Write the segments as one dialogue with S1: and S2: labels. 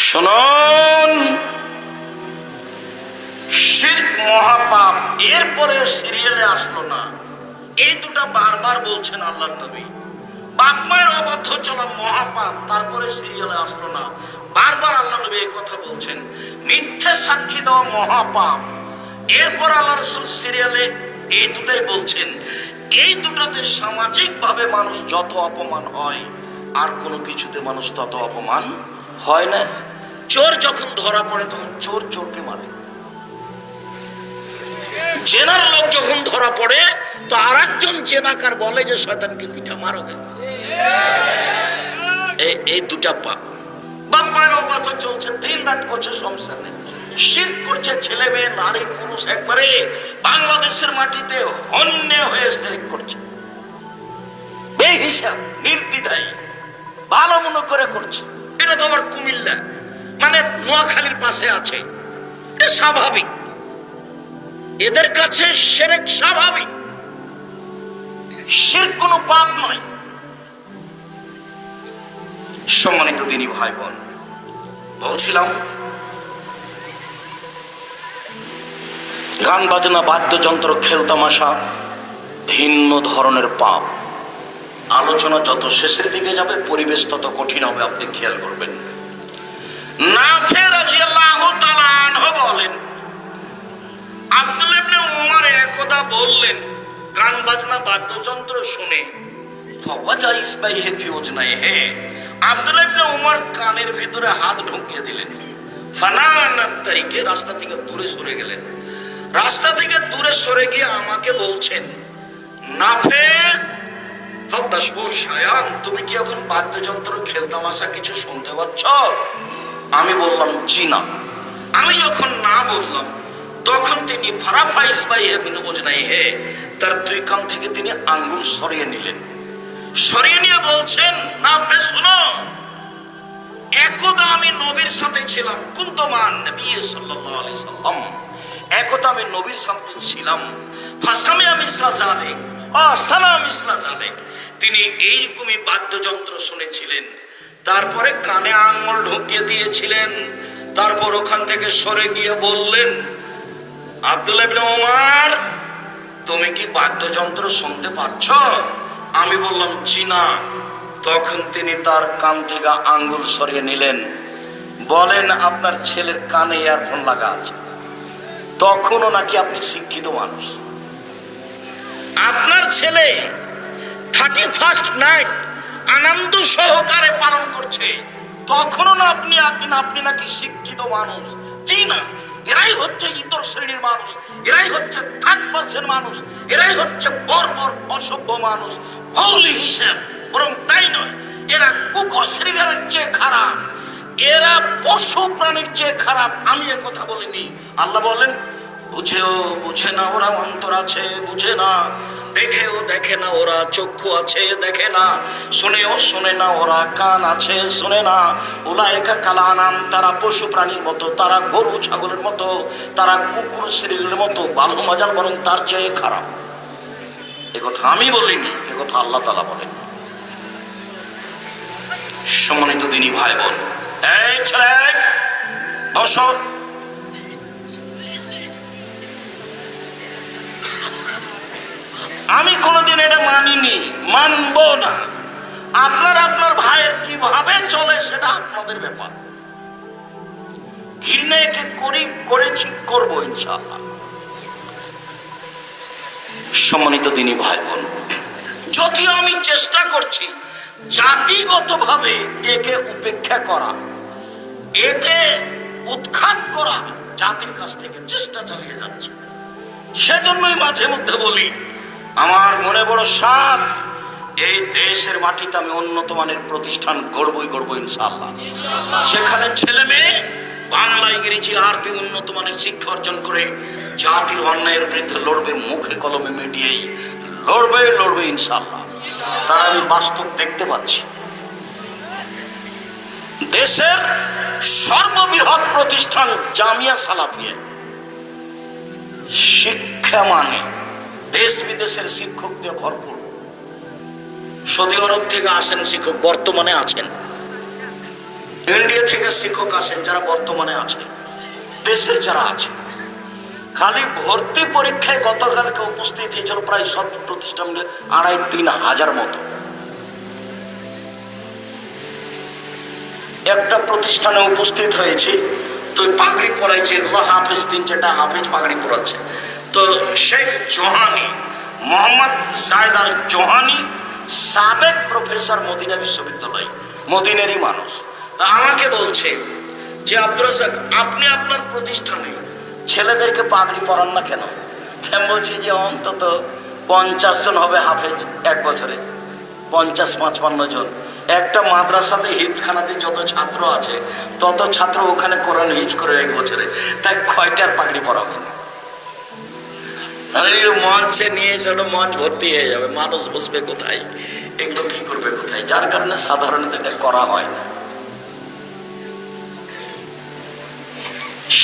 S1: শুনুন, শিরক মহাপাপ। এরপরে সিরিয়ালে আসলো না, এই দুটা বারবার বলছেন আল্লাহর নবী। বাপ মায়ের অবাধ্য চলা মহাপাপ, তারপরে সিরিয়ালে আসলো না, বারবার আল্লাহ নবী এই কথা বলছেন। মিথ্যে সাক্ষী দেওয়া মহাপাপ, এরপর আল্লাহ রাসূল সিরিয়ালে এই দুটাই বলছেন। এই দুটাতে সামাজিক ভাবে মানুষ যত অপমান হয়, আর কোনো কিছুতে মানুষ তত অপমান হয় না। চোর যখন ধরা পড়ে তখন চোর চোরকে মারে, জেনার লোক যখন ধরা পড়ে তো আর একজন জেনাকার বলে যে শয়তানকে পিঠা মারো। এই দুটা পাপ। বাপ মায়ের অবাধ্য চলছে, দিন রাত করছে, সংসার নেই, শিরক করছে, ছেলে মেয়ে নারী পুরুষ একবারে বাংলাদেশের মাটিতে অন্য হয়ে শিরক করছে, বেহিসাব নির্দ্বিধায় ভালো মনে করে করছে। এটা তো আবার কুমিল্লা মানে নোয়াখালীর পাশে আছে, এটা স্বাভাবিক, এদের কাছে শিরক স্বাভাবিক, শিরক কোনো পাপ নয়। সম্মানিত দিনী ভাই বোন, বলছিলাম গান বাজনা বাদ্যযন্ত্র খেলতামাশা ভিন্ন ধরনের পাপ। আলোচনা যত শেষের দিকে যাবে পরিবেশ তত কঠিন হবে, আপনি খেয়াল করবেন। নাফে রাদিয়াল্লাহু তাআলা আনহু বলেন, আব্দুল্লাহ ইবনে উমর একদা বললেন, গান বাজনা বাদ্যযন্ত্র শুনে ফাওয়াজা ইসবাইহি ফি উজনাইহি, আব্দুল্লাহ ইবনে উমর কানের ভিতরে হাত ঢুকিয়ে দিলেন। ফানানাত তারিকে, রাস্তা থেকে দূরে সরে গেলেন। রাস্তা থেকে দূরে সরে গিয়ে আমাকে বলছেন, নাফে হাল তাশবু শায়ান, তুমি কি এখন বাদ্যযন্ত্র খেলতামাশা কিছু শুনতে পাচ্ছ? আমি বললাম জি না। আমি যখন না বললাম তখন তিনি ফারাফা ইসবাইহি মিন উজনাইহি, তার দুই কান থেকে তিনি আঙ্গুল সরিয়ে নিলেন। সরিয়ে নিয়ে বলছেন, নাফে শুনো, একদা আমি নবীর সাথে ছিলাম, কুনতু মান নবী সাল্লাল্লাহু আলাইহি সাল্লাম, একদা আমি নবীর সাথে ছিলাম। ফাসামিয়া মিসলা যালিক ও সালাম মিসলা যালিক, তিনি এইরকমই বাদ্যযন্ত্র শুনেছিলেন, তারপরে কানে আঙ্গুল ঢুকিয়ে দিয়েছিলেন, তারপর ওখান থেকে সরে গিয়ে বললেন, আব্দুল্লাহ ইবনে উমর, তুমি কি বাদ্যযন্ত্র শুনতে পাচ্ছ? আমি বললাম জি না। তখন তিনি তার কান থেকে আঙ্গুল সরিয়ে নিলেন, বলেন, আপনার ছেলের কানে ইয়ারফোন লাগা আছে, তখনও নাকি আপনি শিক্ষিত মানুষ, আপনার ছেলে 31st নাইট আনন্দ সহকারে পালন করছে, তখনও না আপনি নাকি শিক্ষিত মানুষ। জি না, এরাই হচ্ছে ইতর শ্রেণীর মানুষ, এরাই হচ্ছে থার্ড পার্সন মানুষ, এরাই হচ্ছে বর্বর অসভ্য মানুষ, ভৌলি হিসেব। বরং তাই নয়, এরা কুকুর শ্রীগারের চেয়ে খারাপ, এরা পশু প্রাণীর চেয়ে খারাপ। আমি এ কথা বলিনি। আল্লাহ বলেন, বুঝেও বুঝে না ওরা অন্তর আছে, বুঝে না, দেখেও দেখে না ওরা চক্ষু আছে, দেখে না, শুনেও শোনে না ওরা কান আছে, শুনে না। উলাইকা কাল আনাম, তারা পশু প্রাণীর মতো, তারা গরু ছাগলের মতো, তারা কুকুর শ্রীর মতো, ভালো মজাল, বরং তার চেয়ে খারাপ। এ কথা আমি বলিনি, এ কথা আল্লাহ তাআলা বলেন। সম্মানিত দিনী ভাই বোন, এই ছেলে বসো। আমি কোনোদিন এটা মানিনি, মানবো না। আপনার ভাইয়ের কিভাবে চলে সেটা আপনাদের ব্যাপার। ঘৃণা একে করেছি, করবো ইনশাআল্লাহ। সম্মানিত দিনী ভাই বোন, যদিও আমি চেষ্টা করছি জাতিগতভাবে একে উপেক্ষা করা, একে উৎখাত করা, জাতির কাছ থেকে চেষ্টা চালিয়ে যাচ্ছে। সেজন্যই মাঝে মধ্যে বলি, আমার মনে বড় সাধ, এই দেশের মাটিতে আমি উন্নত মানের প্রতিষ্ঠান গড়বই ইনশাআল্লাহ, যেখানে ছেলে মেয়ে বাংলা, ইংরেজি, আরবি উন্নত মানের শিক্ষা অর্জন করে জাতির অন্যায়ের বিরুদ্ধে লড়বে, মুখে কলমে মিডিয়েই লড়বে ইনশাআল্লাহ। তারা আমি বাস্তব দেখতে পাচ্ছি। দেশের সর্ববৃহৎ প্রতিষ্ঠান জামিয়া সালাফিয়া, শিক্ষা মানে দেশ বিদেশের শিক্ষক দিয়ে ভরপুর। সৌদি আরব থেকে আসেন শিক্ষক, বর্তমানে আছেন। ইন্ডিয়া থেকে শিক্ষক আসেন যারা বর্তমানে আছে, দেশের যারা আছে। খালি ভর্তি পরীক্ষায় গতকালকে উপস্থিত হয়েছিল প্রায় সব প্রতিষ্ঠান 2,5-3 হাজার মতো। একটা প্রতিষ্ঠানে উপস্থিত হয়েছে, তো পাগড়ি পরাইছে, হাফেজ 3-4টা হাফেজ পাগড়ি পরাচ্ছে। তো শেখ জোহানি, মোহাম্মদ জায়েদ আল জোহানি, সাবেক প্রফেসর মদিনা বিশ্ববিদ্যালয়, মদিনেরই মানুষ। তা আমাকে বলছে যে আব্দুর রাজ্জাক, আপনি আপনার প্রতিষ্ঠানে ছেলেদেরকে পাগড়ি পরান না কেন? আমি বলছি যে অন্তত 50 জন হবে হাফেজ এক বছরে, 50-55 জন। একটা মাদ্রাসাতে হিফখানাতে যত ছাত্র আছে তত ছাত্র ওখানে কোরআন হিফজ করে এক বছরে, তাই কয়টার পাগড়ি পরাবেন? মঞ্চে নিয়ে এসে মঞ্চ ভর্তি হয়ে যাবে, মানুষ বসবে কোথায়, এগুলো কি করবে কোথায়? যার কারণে সাধারণত এটা করা হয় না।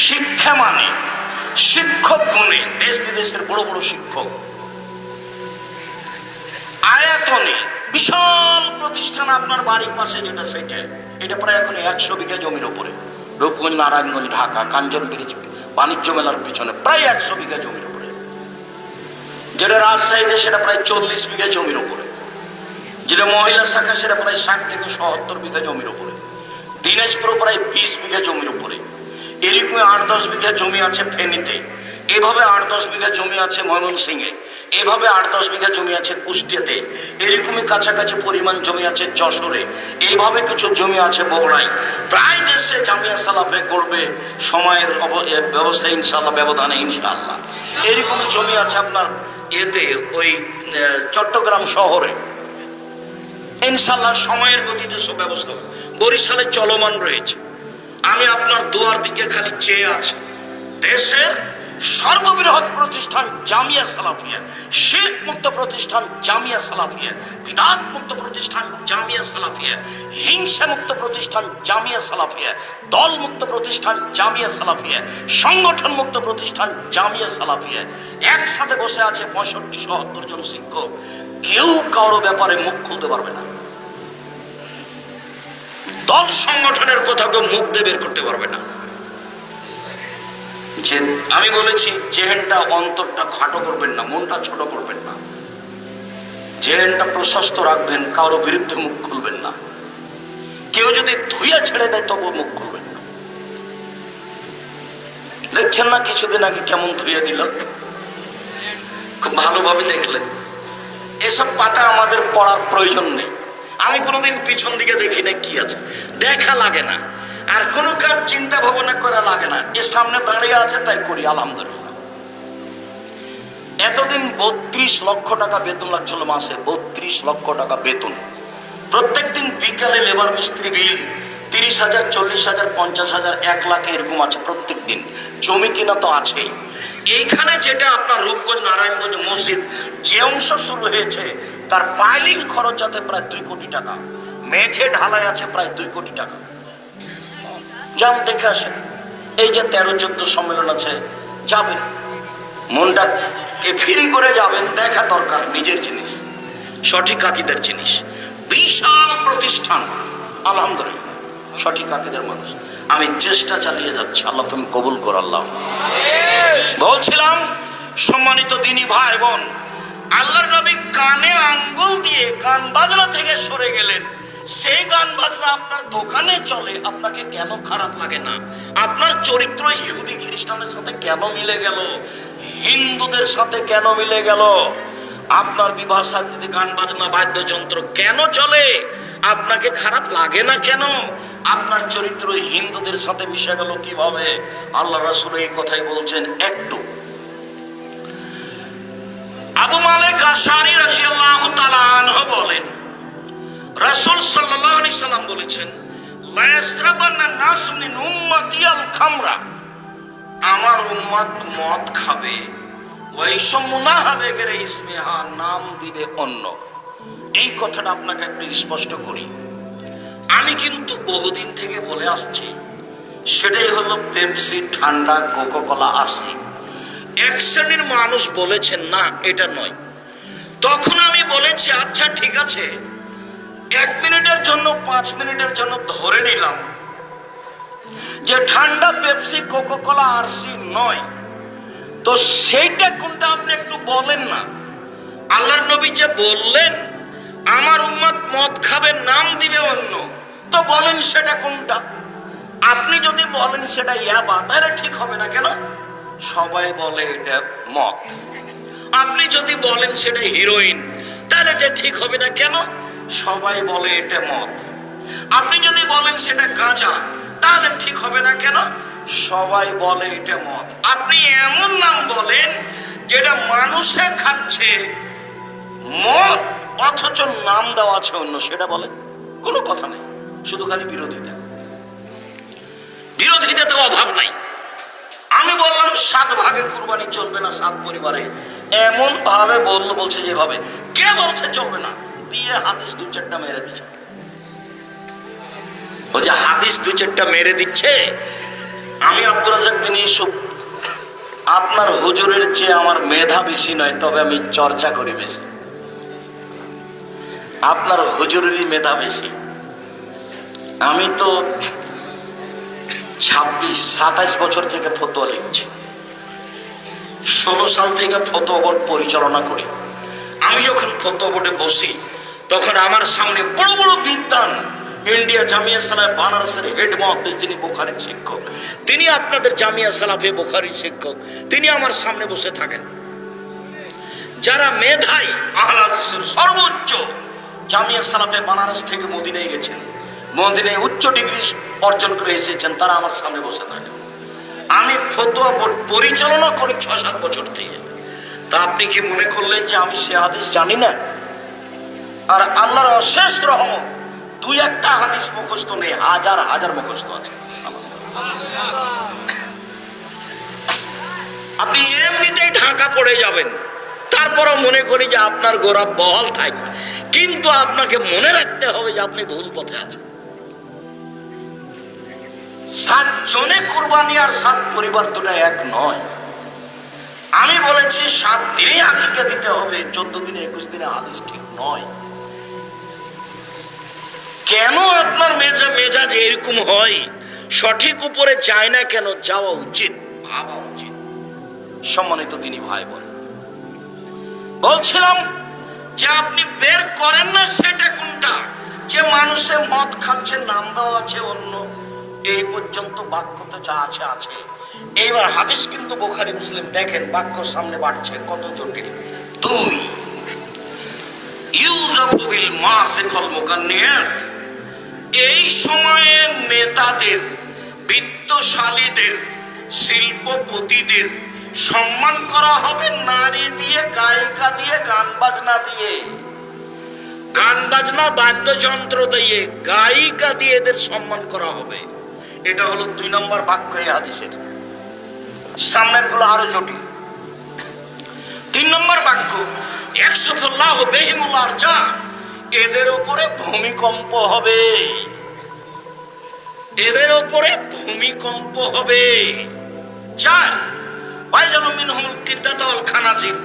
S1: শিক্ষা মানে শিক্ষক গুণে দেশ বিদেশের বড় বড় শিক্ষক, আয়তনে বিশাল প্রতিষ্ঠান। আপনার বাড়ির পাশে যেটা, সেটা এটা প্রায় এখন 100 বিঘা জমির উপরে, রূপগঞ্জ, নারায়ণগঞ্জ, ঢাকা, কাঞ্চন ব্রিজ, বাণিজ্য মেলার পিছনে প্রায় 100 বিঘা জমির উপরে। যেটা রাজশাহীতে সেটা প্রায় 40 বিঘা জমির উপরে। যেটা মহিলা শাখা সেটা প্রায় 60 থেকে 70 বিঘা জমির উপরে। দিনাজপুর প্রায় 20 বিঘা জমির উপরে। এরকম 8-10 বিঘা জমি আছে ফেনীতে, এভাবে 8-10 বিঘা জমি আছে ময়মনসিংহে, এভাবে 8-10 বিঘা জমি আছে কুষ্টিয়াতে, এরকমই কাছাকাছি পরিমাণ জমি আছে যশোরে, এইভাবে কিছু জমি আছে বগুড়ায়। প্রায় দেশে জামিয়া সালাফে গড়বে সময়ের ব্যবস্থা ইনশাআল্লাহ, ব্যবধানে ইনশাআল্লাহ। এরকমই জমি আছে আপনার এতে ওই চট্টগ্রাম শহরে, ইনশাআল্লাহ সময়ের গতিতে সব ব্যবস্থা। বরিশালে চলমান রয়েছে। আমি আপনার দুয়ার দিকে খালি চেয়ে আছি। দেশের সর্ববৃহৎ প্রতিষ্ঠান জামিয়া সালাফিয়া, শিরক মুক্ত প্রতিষ্ঠান জামিয়া সালাফিয়া, বিদআত মুক্ত প্রতিষ্ঠান জামিয়া সালাফিয়া, হিংসা মুক্ত প্রতিষ্ঠান জামিয়া সালাফিয়া, দল মুক্ত প্রতিষ্ঠান জামিয়া সালাফিয়া, সংগঠন মুক্ত প্রতিষ্ঠান জামিয়া সালাফিয়া। একসাথে বসে আছে 65-70 জন শিক্ষক। কেউ কারো ব্যাপারে মুখ খুলতে পারবে না। দল সংগঠনের কথা কেউ মুখ দিয়ে বের করতে পারবে না। যে আমি বলেছি জেহেনটা, অন্তরটা খাটো করবেন না, মনটা ছোট করবেন না, জেহেনটা প্রশস্ত রাখবেন, কারো বিরুদ্ধে মুখ খুলবেন না। কেউ যদি ধুইয়া ছেড়ে দেয় তবু মুখ খুলবেন না। দেখছেন না কিছুদিন আগে কেমন ধুইয়া দিল, খুব ভালোভাবে দেখলেন। এসব পাতা আমাদের পড়ার প্রয়োজন নেই। আমি কোনোদিন পিছন দিকে দেখি না কি আছে, দেখা লাগে না। আর কোনো কাজ চিন্তা ভাবনা করা লাগে না, এর সামনে দাঁড়িয়ে আছে তাই করি, আলহামদুলিল্লাহ। এতদিন 32 লক্ষ টাকা বেতন লাগছিল মাসে, 32 লক্ষ টাকা বেতন। প্রত্যেকদিন বিকালে লেবার মিস্ত্রি বিল 30,000, 40,000, 50,000, 1 লাখ এরকম আছে প্রত্যেক দিন। জমি কিনা তো আছেই। এইখানে যেটা আপনার রূপগঞ্জ, নারায়ণগঞ্জ মসজিদ যে অংশ শুরু হয়েছে তার পাইলিং খরচ আছে প্রায় 2 কোটি টাকা, মেঝে ঢালাই আছে প্রায় 2 কোটি টাকা। যান দেখে আসেন। এই যে 13-14 সম্মেলন আছে, যাবেন, মনটাকে ফ্রি করে যাবেন। দেখা দরকার নিজের জিনিস, সঠিক আকিদের জিনিস। বিশাল প্রতিষ্ঠান, আলহামদুলিল্লাহ, সঠিক আকিদের মানুষ। আমি চেষ্টা চালিয়ে যাচ্ছি, আল্লাহ তুমি কবুল কর। আল্লাহ। বলছিলাম সম্মানিত দিনী ভাই বোন, আল্লাহর নবী কানে আঙ্গুল দিয়ে গান বাজনা থেকে সরে গেলেন। সেই গান বাজনা আপনার দোকানে চলে, আপনাকে কেন খারাপ লাগে না? আপনার চরিত্র ইহুদি খ্রিস্টানের সাথে কেন মিলে গেল? হিন্দুদের সাথে কেন মিলে গেল? আপনার বিবাহ শাদীতে গান বাজনা বাদ্যযন্ত্র কেন চলে? আপনাকে খারাপ লাগে না কেন? আপনার চরিত্র হিন্দুদের সাথে মিশে গেল কিভাবে? আল্লাহ রাসূল এই কথাই বলছেন। একটু আবু মালিক আশআরী রাদিয়াল্লাহু তাআলা আনহু বলেন, রাসূল সাল্লাল্লাহু আলাইহি সাল্লাম বলেছেন, লা ইয়াসরাবান্না নাসু মিন উম্মতি আল খামরা, আমার উম্মত মদ খাবে, ওয়া ইসমুনাহা বিগাইরি ইসমিহা, নাম দিবে অন্য। এই কথাটা আপনাকে একটু স্পষ্ট করি। আমি কিন্তু বহুদিন থেকে বলে আসছি, সেটাই হলো পেপসি, ঠান্ডা, কোকাকোলা আসে। এক শ্রেণীর মানুষ বলেছেন না এটা নয়। তখন আমি বলেছি আচ্ছা ঠিক আছে, 1 মিনিটের জন্য 5 মিনিটের জন্য ধরে নিলাম যে ঠান্ডা পেপসি, কোকা কোলা, আরসি নয়, তো সেইটা কোনটা আপনি একটু বলেন না। আল্লাহর নবী যে বললেন আমার উম্মত মদ খাবে, নাম দিবে অন্য, তো বলেন সেটা কোনটা? আপনি যদি বলেন সেটা ইয়াবা, তাহলে ঠিক হবে না কেন? সবাই বলে এটা মদ। আপনি যদি বলেন সেটা হিরোইন, তাহলে এটা ঠিক হবে না কেন? সবাই বলে এটা মদ। আপনি যদি বলেন সেটা গাঁজা, তাহলে ঠিক হবে না কেন? সবাই বলে এটা মদ। আপনি এমন নাম বলেন যেটা মানুষে খাচ্ছে মদ, অথচ নাম দেওয়া আছে অন্য, সেটা বলেন। কোনো কথা নেই, শুধু খালি বিরোধিতা। বিরোধিতা তো অভাব নাই। আমি বললাম 7 ভাগে কুরবানি চলবে না 7 পরিবারে, এমন ভাবে বলছে যেভাবে, কে বলছে চলবে না? দিয়ে হাদিস 2-4টা মেরে দিচ্ছে। ও যে হাদিস 2-4টা মেরে দিচ্ছে, আমি আব্দুর রাজ্জাক বিন ইউসুফ, আপনার হুজুরের চেয়ে আমার মেধা বেশি নয়, তবে আমি চর্চা করি বেশি। আপনার হুজুরেরই মেধা বেশি। আমি তো 26-27 বছর থেকে ফতোয়া লিখছি, 16 সাল থেকে ফতোয়া বোর্ড পরিচালনা করি। আমি যখন ফতোয়া বোর্ডে বসি, তখন আমার সামনে বড় বড় বিদ্বান, ইন্ডিয়া জামিয়া সালাফ বানারসের হেড মুহাদ্দিস, যিনি বুখারীর শিক্ষক, তিনি আপনাদের জামিয়া সালাফে বুখারীর শিক্ষক, তিনি আমার সামনে বসে থাকেন। যারা মেধাই আহলে হাদিসের সর্বোচ্চ, জামিয়া সালাফে বানারস থেকে মদিনায় গেছেন, মদিনায় উচ্চ ডিগ্রি অর্জন করে এসেছেন, তারা আমার সামনে বসে থাকে। আমি ফতোয়া বোর্ড পরিচালনা করি 6-7 বছর থেকে। তা আপনি কি মনে করলেন যে আমি সে হাদিস জানি না? আর আল্লাহর অশেষ রহমত, 2-1টা হাদিস মুখস্থ নেই, হাজার হাজার মুখস্থ আছে। আপনি এমনিতেই ঢাকা পড়ে যাবেন, তারপরও মনে করি যে আপনার গোড়া বহাল থাক, কিন্তু আপনাকে মনে রাখতে হবে যে আপনি ভুল পথে আছেন। 7 জনে কুরবানি আর 7 পরিবার দুটা এক নয়। আমি বলেছি 7 দিনে আকিকা দিতে হবে, 14 দিনে 21 দিনে হাদিস ঠিক নয়। কেন আপনার মেজাজ এরকম হয়? সঠিক উপরে যায় না কেন? যাওয়া উচিত, ভাবা উচিত। সম্মানিত দিনী ভাই বোন, বলছিলাম যে আপনি বের করেন না সেটা কোনটা, যে মানুষে মদ খাচ্ছে, নাম দেওয়া আছে অন্য। এই পর্যন্ত বাক্য তো যা আছে আছে। এইবার হাদিস কিন্তু বুখারী মুসলিম, দেখেন বাক্য সামনে বাড়ছে কত জটিল। 2 ইউযাফু বিল মাসিফ ওয়াল মুগান্নিয়াত, এই সময়ে নেতাদের, বিত্তশালীদের, শিল্পপতিদের সম্মান করা হবে নারী দিয়ে, গায়িকা দিয়ে, গান বাজনা দিয়ে, গান বাজনা বাদ্যযন্ত্র দিয়ে, গায়িকা দিয়ে এদের সম্মান করা হবে। এটা হলো 2 নম্বর বাক্য এই হাদিসের। সামনের গুলো আরো জটিল। 3 নম্বর বাক্য, ইয়াকসুফুল্লাহু বিহিমুল আরজা, এদের উপরে ভূমিকম্প হবে, এদের উপরে ভূমিকম্প হবে। 4 ওয়াইজালু মিনহুমুল কিরদাতা ওয়াল খানাজির,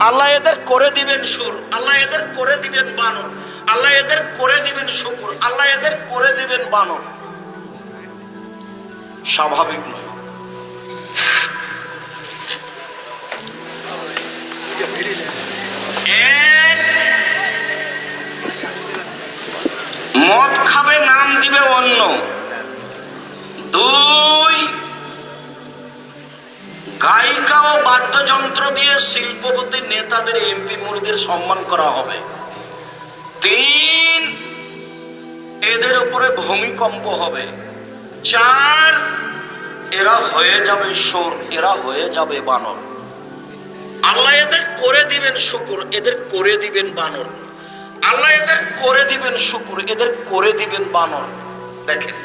S1: আল্লাহ এদের করে দিবেন সুর, আল্লাহ এদের করে দিবেন বানর, আল্লাহ এদের করে দিবেন শুকুর, আল্লাহ এদের করে দিবেন বানর। স্বাভাবিক নয়। মদ খাবে, নাম দিবে অন্য। 2 গায়িকা ও বাদ্যযন্ত্র দিয়ে শিল্পপতি, নেতাদের, এমপি মুরদের সম্মান করা হবে। 3 এদের উপরে ভূমিকম্প হবে। 4 এরা হয়ে যাবে সুর, এরা হয়ে যাবে বানর। আল্লাহ এদের করে দিবেন শুকুর, এদের করে দিবেন বানর। আল্লাহ এদের করে দিবেন শুকুর, এদের করে দিবেন বানর। দেখেন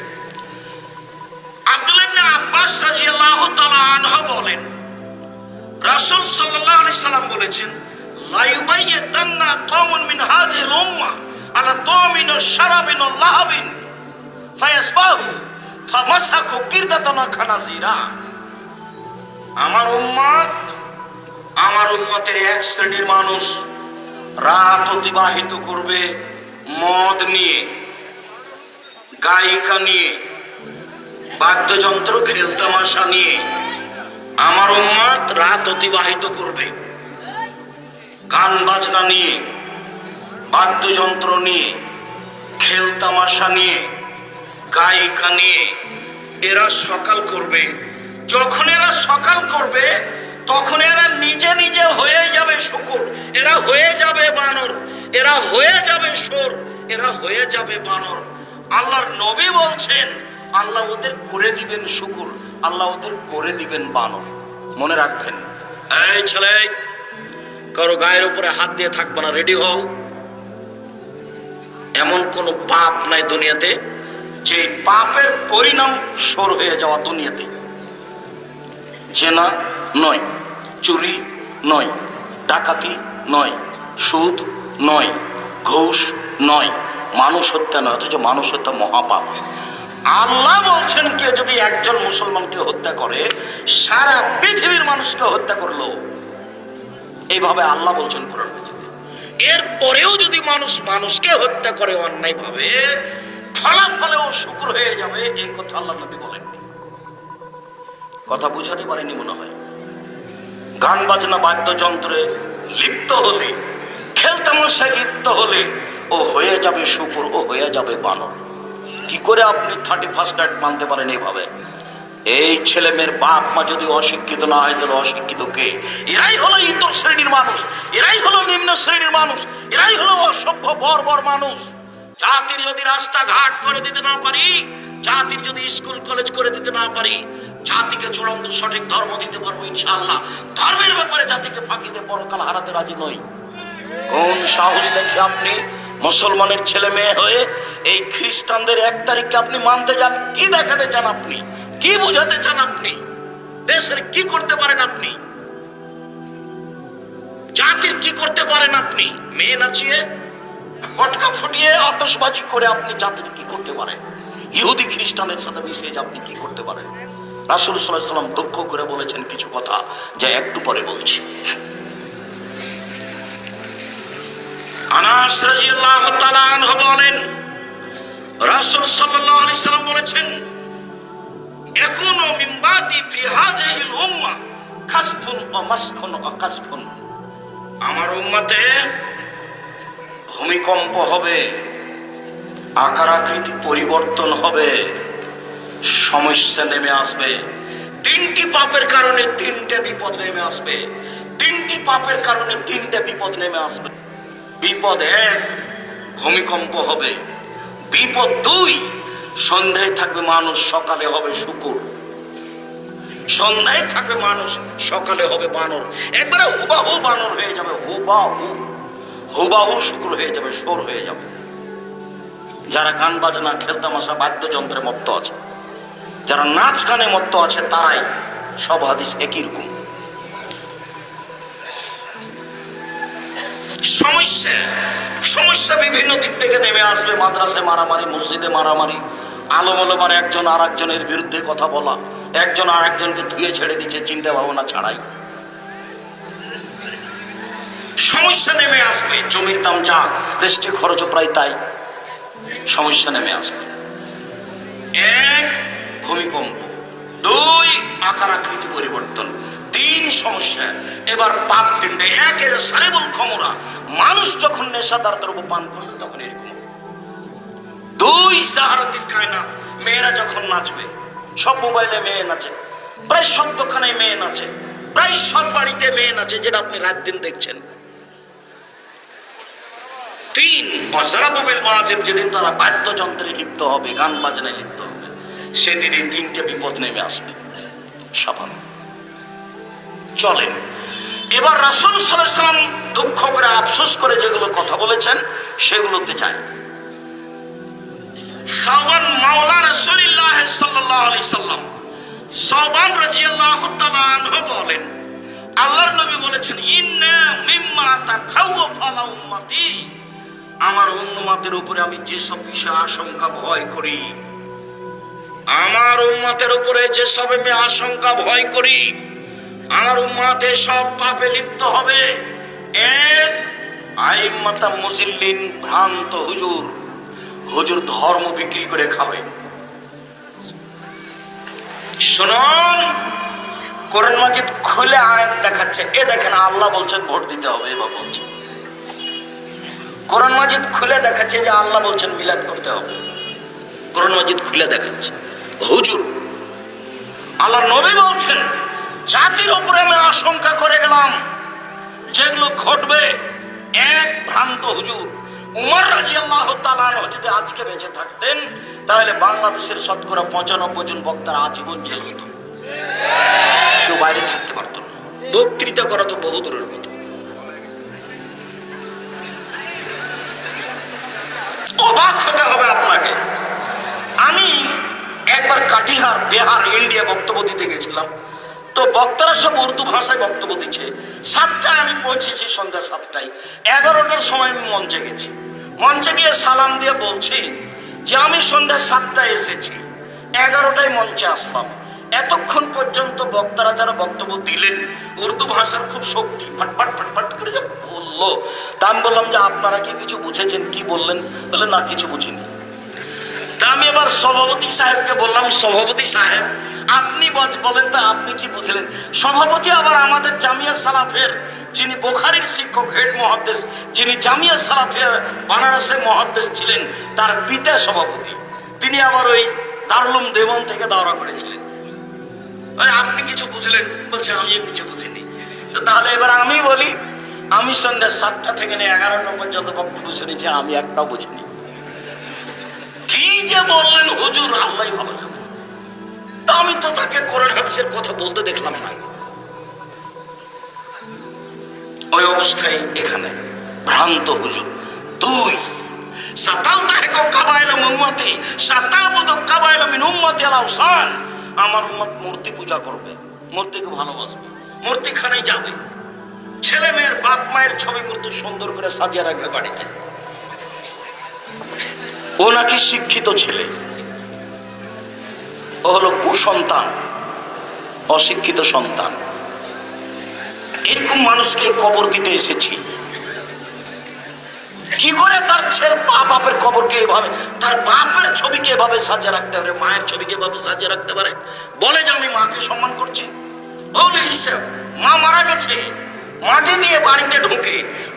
S1: আব্দুল্লাহ ইবনে আব্বাস রাদিয়াল্লাহু তাআলা আনহু বলেন, রাসূল সাল্লাল্লাহু আলাইহি সাল্লাম বলেছেন, লা ইউবাইয়াতান্না কওমুন মিন হাযিহিল উম্মাহ আলা তামিন ওয়া শারাবিন ওয়া লাহাবিন ফায়াসবাহু ফামাসাকু কিরদাতানা খানাজিরা। আমার উম্মত, আমার উম্মতের এক শ্রেণীর মানুষ রাত অতিবাহিত করবে মদ নিয়ে, গায়িকা নিয়ে, বাদ্যযন্ত্র খেলতামাশা নিয়ে আমার উম্মত রাত অতিবাহিত করবে। গান বাজনা নিয়ে, বাদ্যযন্ত্র নিয়ে, খেলতামাশা নিয়ে, গায়িকা নিয়ে এরা সকাল করবে। যখন এরা সকাল করবে তখন এরা নিজে নিজে হয়ে যাবে শূকর, এরা হয়ে যাবে বানর, এরা হয়ে যাবে শোর, এরা হয়ে যাবে বানর। আল্লাহর নবী বলছেন আল্লাহ ওদের করে দিবেন শূকর, আল্লাহ ওদের করে দিবেন বানর। মনে রাখবেন, এই ছেলে কারো গায়ের উপরে হাত দিয়ে থাকবে না, রেডি হও। এমন কোন পাপ নাই দুনিয়াতে যে পাপের পরিণাম শোর হয়ে যাওয়া দুনিয়াতে। জেনা নয়, চুরি নয়, ডাকাতি নয়, সুদ নয়, ঘুষ নয়, মানুষ হত্যা নয়, অথচ মানুষ হত্যা মহাপাপ। আল্লাহ বলছেন কে যদি একজন মুসলমানকে হত্যা করে সারা পৃথিবীর মানুষকে হত্যা করলো, এইভাবে আল্লাহ বলছেন কোরআন মাজিদে। এরপরেও যদি মানুষ মানুষকে হত্যা করে অন্যায় ভাবে, ফলাফলেও শুকর হয়ে যাবে, এই কথা আল্লাহ নবী বলেননি। কথা বুঝাতে পারেনি মনে হয়। গান বাজনা বাদ্যযন্ত্রে লিপ্ত হলে, খেলতামশায় লিপ্ত হলে ও হয়ে যাবে শুকর, ও হয়ে যাবে বানর। কি করে আপনি 31st নাইট মানতে পারেন এইভাবে? এই ছেলে মেয়ের বাপ মা যদি অশিক্ষিত না হয় তাহলে অশিক্ষিত কে? এরাই হলো ইতর শ্রেণীর মানুষ, এরাই হলো নিম্ন শ্রেণীর মানুষ, এরাই হলো অসভ্য বর্বর মানুষ। জাতির যদি রাস্তাঘাট করে দিতে না পারি, জাতির যদি স্কুল কলেজ করে দিতে না পারি, জাতিকে চূড়ান্ত সঠিক ধর্ম দিতে পারবো ইনশাআল্লাহ। ধর্মের ব্যাপারে জাতিকে ফাঁকি দিয়ে পরকাল হারাতে রাজি নই। কোন সাহস দেখে আপনি মুসলমানের ছেলে মেয়ে হয়ে এই খ্রিস্টানদের 1 তারিখকে আপনি মানতে যান? কি দেখাতে চান আপনি? কি বোঝাতে চান আপনি? দেশের কি করতে পারেন আপনি? জাতির কি করতে পারেন আপনি? মেয়ে নাচিয়ে, ফটকা ফুটিয়ে, আতশবাজি করে আপনি জাতির কি করতে পারেন? ইহুদি খ্রিস্টানের সাথে মিশে আপনি কি করতে পারেন? রাসূল সাল্লাল্লাহু আলাইহি ওয়াসাল্লাম দুঃখ করে বলেছেন কিছু কথা, যা একটু পরে বলছি। আনাস রাদিয়াল্লাহু তাআলা আনহু বলেন, রাসূল সাল্লাল্লাহু আলাইহি সাল্লাম বলেছেন, ইয়াকুনু মিন বাদি ফি হাযিহিল উম্মাহ কাসফুন ওয়া মাসখুন ওয়া কাসফুন। আমার উম্মতে ভূমিকম্প হবে, আকার আকৃতি পরিবর্তন হবে, সমস্যা নেমে আসবে। 3টি পাপের কারণে 3টে বিপদ নেমে আসবে। 3টি পাপের কারণে 3টে বিপদ নেমে আসবে। বিপদ 1, ভূমিকম্প হবে। বিপদ 2, সন্ধ্যায় থাকবে মানুষ, সকালে হবে শুকর। সন্ধ্যায় থাকবে মানুষ, সকালে হবে বানর। একবারে হুবাহু বানর হয়ে যাবে, হুবাহু শুকর হয়ে যাবে, শোর হয়ে যাবে। যারা গান বাজনা খেলতামাশা বাদ্যযন্ত্রে মত্ত আছে, যারা নাচ গানে মত্ত আছে, তারাই। সব হাদিস একই রকম। সমস্যা বিভিন্ন দিক থেকে নেমে আসবে। মাদ্রাসায় মারামারি, মসজিদে মারামারি, আলম ওলামার একজন আর একজনের বিরুদ্ধে কথা বলা, একজন আর একজনকে ধুয়ে ছেড়ে দিচ্ছে চিন্তা ভাবনা ছাড়াই। সমস্যা নেমে আসবে। জমির দাম যা, দেশটি খরচ প্রায় তাই। সমস্যা নেমে আসবে। 1, ভূমিকম্প। 2, আকার আকৃতি পরিবর্তন। 3, সমস্যা। এবার পাপ 3টে। 1, সারেবুল খমরা, মানুষ যখন নেশাদার দ্রব্য পান করবে তখন এরকম। 2, জাহারাতিল কায়নাত, মেয়েরা যখন নাচবে। সব মোবাইলে মেয়ে নাচে, প্রায় সব দোকানে মেয়ে নাচে, প্রায় সব বাড়িতে মেয়ে নাচে, যেটা আপনি রাত দিন দেখছেন। 3, বজরাবুল মাজিব, যেদিন তারা বাদ্যযন্ত্রে লিপ্ত হবে, গান বাজনায় লিপ্ত হবে, সেদিন এই 3টে বিপদ নেমে আসবে। স্বাভাবিক। চলেন এবার রাসূল সাল্লাল্লাহু আলাইহি সাল্লাম দুঃখ করে আফসোস করে যেগুলো কথা বলেছেন সেগুলোতে যায়। সাওবান মাওলা রাসূলুল্লাহ সাল্লাল্লাহু আলাইহি সাল্লাম, সাওবান রাদিয়াল্লাহু তাআলা আনহু বলেন, আল্লাহর নবী বলেছেন, ইন্না মিম্মা তাখাওয়াফা লা উম্মতি, আমার উম্মতের উপরে আমি যেসব বিষয়ে আশঙ্কা ভয় করি, আমার উম্মতের উপরে যেসব আমি আশঙ্কা ভয় করি, আমার উম্মত সব পাপে লিপ্ত হবে। 1, আইম্মাতা মুজিল্লিন, ভ্রান্ত হুজুর, হুজুর ধর্ম বিক্রি করে খাবে। শুনুন, কোরআন মাজিদ খুলে আয়াত দেখাচ্ছে, এ দেখেন আল্লাহ বলছেন ভোট দিতে হবে, এবার বলছে কোরআন মাজিদ খুলে দেখাচ্ছে যে আল্লাহ বলছেন মিলাদ করতে হবে। কোরআন মাজিদ খুলে দেখাচ্ছে হুজুর, আল্লাহ নবী বলছেন জাতির উপরে আমি আশঙ্কা করে গেলাম যেগুলো ঘটবে। এক ভ্রান্ত হুজুর উমর রাদিয়াল্লাহু তাআলা আনহু যদি আজকে বেঁচে থাকতেন তাহলে বাংলাদেশের শতকরা 95 জন বক্তারা আজীবন জেল হতো, কেউ বাইরে থাকতে পারত না, বক্তৃতা করা তো বহু দূরের কথা। অবাক হতে হবে আপনাকে। আমি একবার কাটিহার, বিহার, ইন্ডিয়া বক্তব্য দিতে গেছিলাম, তো বক্তারা সব উর্দু ভাষায় বক্তব্য দিচ্ছে। 7টায় আমি পৌঁছেছি, সন্ধ্যা 7টায়। 11টার সময় আমি মঞ্চে গেছি। মঞ্চে গিয়ে সালাম দিয়ে বলছি যে আমি সন্ধ্যা 7টায় এসেছি, 11টায় মঞ্চে আসলাম। এতক্ষণ পর্যন্ত বক্তারা যারা বক্তব্য দিলেন উর্দু ভাষার খুব শক্তি, ফাটফাট ফাটফাট করে যে বললো, তা আমি বললাম যে আপনারা কি কিছু বুঝেছেন? কি বললেন? বলে না, কিছু বুঝিনি। তা আমি এবার সভাপতি সাহেবকে বললাম, সভাপতি সাহেব আপনি বলেন তো আপনি কি বুঝলেন? সভাপতি আবার আমাদের জামিয়া সালাফের যিনি বুখারীর শিক্ষক, হেড মুহাদ্দিস, যিনি জামিয়া সালাফিয়া বানারসে মুহাদ্দিস ছিলেন, তার পিতা সভাপতি, তিনি আবার ওই দারুল দেওয়ান থেকে দাওরা করেছিলেন। আপনি কিছু বুঝলেন? বলছে আমিও কিছু বুঝিনি। তো তাহলে এবার আমি বলি, আমি সন্ধ্যা 7টা থেকে নিয়ে 11টা পর্যন্ত বক্তব্য শুনেছি, আমি একটাও বুঝিনি। কি যে বললেন হুজুর, আল্লাহ ভালো জানে। তা আমি তো তাকে কোরআন হাদিসের কথা বলতে দেখলাম না। ওই অবস্থায় এখানে ভ্রান্ত হুজুর। 2 সাতালতাহু কাবাইল উম্মতি সাতাবুদু কাবাইল মিন উম্মতি আল আওসান। আমার উম্মত মূর্তি পূজা করবে, মূর্তিকে ভালোবাসবে, মূর্তিখানায় যাবে, ছেলে মেয়ের বাপ মায়ের ছবি মূর্তি সুন্দর করে সাজিয়ে রাখবে বাড়িতে। ও নাকি শিক্ষিত ছেলে, ও হলো কুসন্তান, অশিক্ষিত সন্তান। এরকম মানুষকে কবর দিতে এসেছি। কি করে তার ছেলে বাপের কবরকে এভাবে, তার বাপের ছবিকে এভাবে সাজিয়ে রাখতে পারে, মায়ের ছবিকে এভাবে সাজিয়ে রাখতে পারে? বলে যে আমি মাকে সম্মান করছি। বলে হিসাব, মা মারা গেছে, মাটি দিয়ে বাড়িতে ঢুকে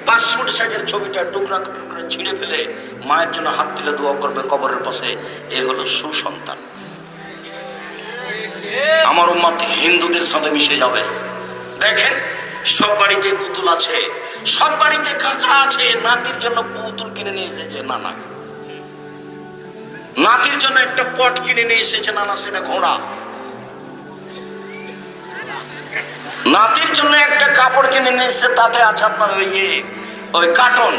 S1: পাসপোর্ট সাইজের ছবিটা টুকরা টুকরা ছিঁড়ে ফেলে মায়ের জন্য হাত তুলে দোয়া করবে কবরের পাশে। এ হলো সুসন্তান। আমার উম্মত হিন্দুদের সাথে মিশে যাবে। দেখেন, সব বাড়িতে পুতুল আছে, সব বাড়িতে কাঁকড়া আছে। নাতির জন্য পুতুল কিনে নিয়ে এসেছে নানা, নাতির জন্য একটা পট কিনে নিয়ে এসেছে নানা, সেটা ঘোড়া। নাতির জন্য একটা কাপড় কিনে নিয়ে এসেছে, তাতে আছে আপনার ওই কার্টন।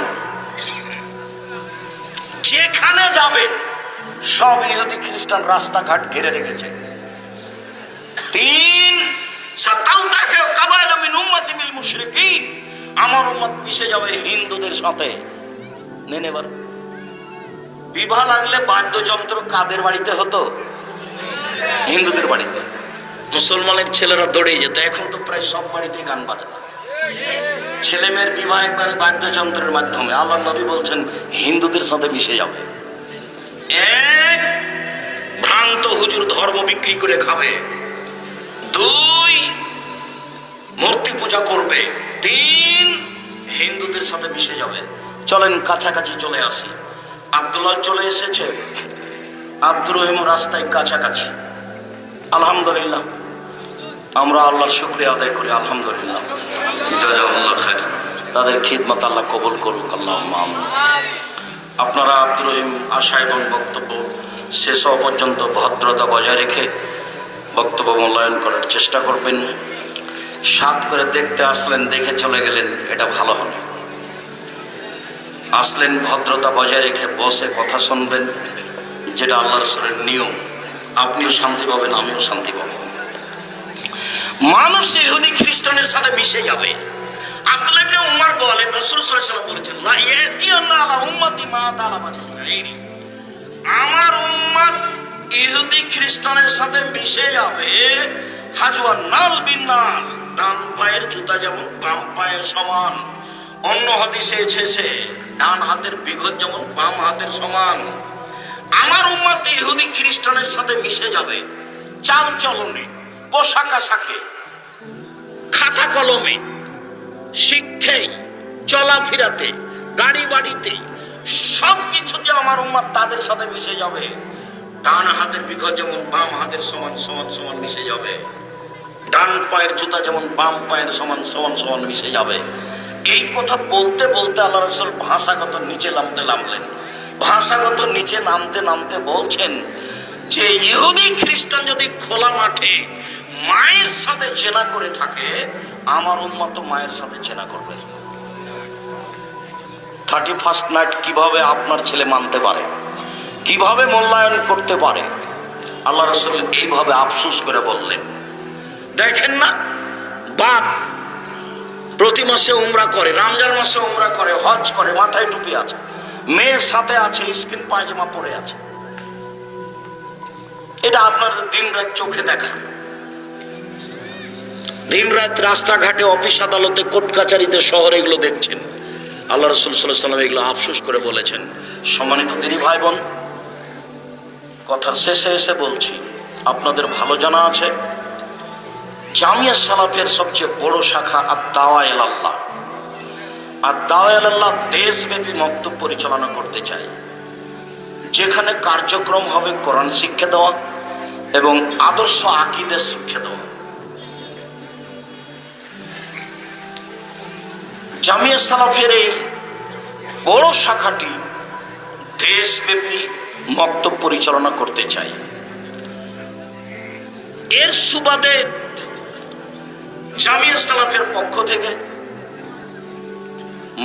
S1: যেখানে যাবে সব ইহুদি খ্রিস্টান রাস্তাঘাট ঘিরে রেখেছে। 3 সাতালতাহু কাবাইল মিন উম্মতি বিল মুশরিকিন। আমার উম্মত মিশে যাবে হিন্দুদের সাথে। নেন, এবার বিবাহ লাগলে বাদ্যযন্ত্র কাদের বাড়িতে হতো? হিন্দুদের বাড়িতে। মুসলমানের ছেলেরা দৌড়ে যেত। এখন তো প্রায় সব বাড়িতে গান বাজনা। ছেলে মেয়ের বিবাহ একবারে বাদ্যযন্ত্রের মাধ্যমে। আল্লাহ নবী বলছেন হিন্দুদের সাথে মিশে যাবে। এক ভ্রান্ত হুজুর ধর্ম বিক্রি করে খাবে। 2 মূর্তি পূজা করবে। 3 হিন্দুদের সাথে মিশে যাবে। চলেন কাছাকাছি চলে আসি। আব্দুল্লাহ চলে এসেছে, আব্দুর রহিম রাস্তায় কাছাকাছি। আলহামদুলিল্লাহ, আমরা আল্লাহর শুকরিয়া আদায় করি। আলহামদুলিল্লাহ, জাযাকাল্লাহ খাইর। তাদের খিদমত আল্লাহ কবুল করুক, আল্লাহুম্মা আমিন। আপনারা আব্দুর রহিম আশা এবং বক্তব্য শেষ হওয়া পর্যন্ত ভদ্রতা বজায় রেখে বক্তব্য মূল্যায়ন করার চেষ্টা করবেন। সাত করে দেখতে আসলেন, দেখে চলে গেলেন, এটা ভালো হবে। আসলেন ভদ্রতা বজায় রেখে বসে কথা শুনবেন, যেটা আল্লাহ রাসূলের নিয়ম। আপনিও শান্তি পাবেন, আমিও শান্তি পাবো। মানুষ ইহুদি খ্রিস্টানের সাথে মিশে যাবে। আব্দুল্লাহ ইবনে উমর বলেন, রাসূল সাল্লাল্লাহু আলাইহি ওয়াসাল্লাম বলেছেন, লা ইয়াতিয়ান্না আলা উম্মতি মা তাআলা বানি ইসরাঈল। আমার উম্মত ইহুদি খ্রিস্টানের সাথে মিশে যাবে। হাজওয়ান নাল বিন্নাল, ডান পায়ের জুতা যেমন বাম পায়ের সমান। অন্য হাদিসে এসেছে ডান হাতের বিঘত যেমন বাম হাতের সমান। আমার উম্মত ইহুদি খ্রিস্টানের সাথে মিশে যাবে। চাল চলনে, পোশাক আশাকে, খাতা কলমে, শিক্ষায়, চলাফেরাতে, গাড়ি বাড়িতে, সবকিছু যে আমার উম্মত তাদের সাথে মিশে যাবে। ডান হাতের বিঘত যেমন বাম হাতের সমান সমান সমান মিশে যাবে, ডান পায়ের জুতা যেমন বাম পায়ের সমান সমান সমান মিশে যাবে। এই কথা বলতে বলতে আল্লাহ রাসূল ভাষাগত নিচে নামলেন। ভাষাগত নিচে নামতে নামতে বলছেন যে ইহুদি খ্রিস্টান যদি খোলা মাঠে মায়ের সাথে জেনা করে থাকে, আমার উম্মত মায়ের সাথে জেনা করবে। 31st নাইট কিভাবে আপনার ছেলে মানতে পারে, কিভাবে মূল্যায়ন করতে পারে? আল্লাহ রাসূল এইভাবে আফসোস করে বললেন। দেখেন না, বাপ প্রতি মাসে উমরা করে, রমজান মাসে উমরা করে, হজ করে, মাথায় টুপি আছে, মেয়ের সাথে আছে, স্কিন পায়জামা পরে আছে। এটা আপনাদের দিন রাত চোখে দেখা। দিন রাত রাস্তাঘাটে, অফিস আদালতে, কোর্ট কাচারিতে, শহরে এগুলো দেখছেন। আল্লাহ রাসূল সাল্লাল্লাহু আলাইহি ওয়াসাল্লাম এগুলো আফসোস করে বলেছেন। সম্মানিত দিনী ভাই বোন, কথার শেষে এসে বলছি, আপনাদের ভালো জানা আছে জামিয়া সালাফের সবচেয়ে বড় শাখা আদ-দাওয়া ইলাল্লাহ। আদ-দাওয়া ইলাল্লাহ দেশব্যাপী মক্তব পরিচালনা করতে চাই, যেখানে কার্যক্রম হবে কোরআন শিক্ষা দেওয়া এবং আদর্শ আকীদা শিক্ষা দেওয়া। জামিয়া সালাফের এই বড় শাখাটি দেশব্যাপী মক্তব পরিচালনা করতে চাই। এর সুবাদে জামিয়া সালাফের পক্ষ থেকে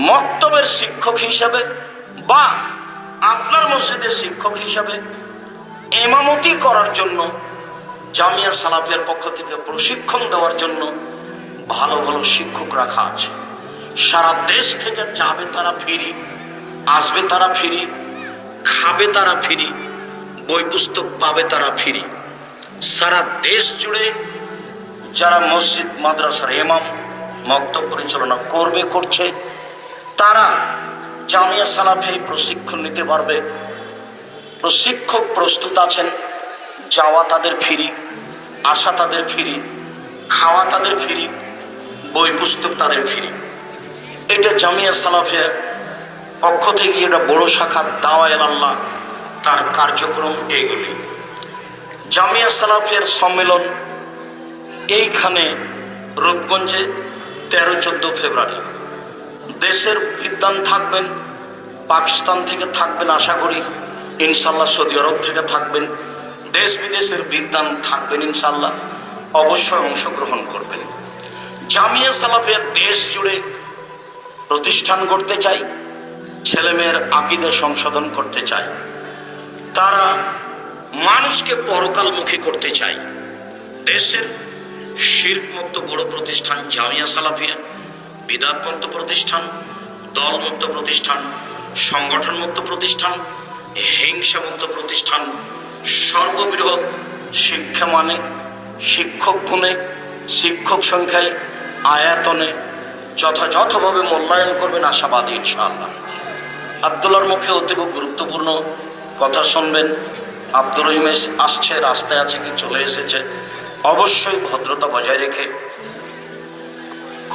S1: মক্তবের শিক্ষক হিসাবে বা আপনার মসজিদের শিক্ষক হিসাবে ইমামতি করার জন্য জামিয়া সালাফের পক্ষ থেকে প্রশিক্ষণ দেওয়ার জন্য ভালো ভালো শিক্ষক রাখা আছে। সারা দেশ থেকে যাবে তারা ফিরি, আসবে তারা ফিরি, খাবে তারা ফিরি, বই পুস্তক পাবে তারা ফিরি। সারা দেশ জুড়ে যারা মসজিদ মাদ্রাসার ইমাম মক্তব পরিচালনা করছে, তারা জামিয়া সালাফে প্রশিক্ষণ নিতে পারবে। প্রশিক্ষক প্রস্তুত আছেন, যাওয়া তাদের ফ্রি, আসা তাদের ফ্রি, খাওয়া তাদের ফ্রি, বই পুস্তক তাদের ফ্রি। এটা জামিয়া সালাফের পক্ষ থেকে এটা বড় শাখা দাওয়া ইলাল্লাহ, তার কার্যক্রম এইগুলি। জামিয়া সালাফের সম্মেলন এইখানে রূপগঞ্জে 13-14 ফেব্রুয়ারি। দেশের বিদ্বান থাকবেন, পাকিস্তান থেকে থাকবেন আশা করি, ইনশাল্লাহ সৌদি আরব থেকে থাকবেন, দেশ বিদেশের বিদ্বান থাকবেন ইনশাল্লাহ। অবশ্যই অংশগ্রহণ করবেন। জামিয়া সালাফের দেশ জুড়ে প্রতিষ্ঠান করতে চাই, ছেলেমেয়ের আকীদা সংশোধন করতে চাই, তারা মানুষকে পরকালমুখী করতে চায়। দেশের শিরক মুক্ত বড় প্রতিষ্ঠান জামিয়া সালাফিয়া, বিদআত মুক্ত প্রতিষ্ঠান, দল মুক্ত প্রতিষ্ঠান, সংগঠন মুক্ত প্রতিষ্ঠান, হিংসা মুক্ত প্রতিষ্ঠান, সর্ববৃহৎ শিক্ষা মানে শিক্ষক গুণে, শিক্ষক সংখ্যায়, আয়াতনে যথাযথভাবে মূল্যায়ন করবেন আশাবাদী ইনশাআল্লাহ। আব্দুল্লাহর মুখে অতীব গুরুত্বপূর্ণ কথা শুনবেন। আব্দুর রহিম আসছে, রাস্তায় আছে কি চলে এসেছে, অবশ্যই ভদ্রতা বজায় রেখে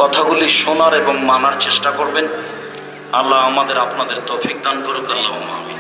S1: কথাগুলি শোনার এবং মানার চেষ্টা করবেন। আল্লাহ আমাদের আপনাদের তৌফিক দান করুক। আল্লাহুম্মা আমিন।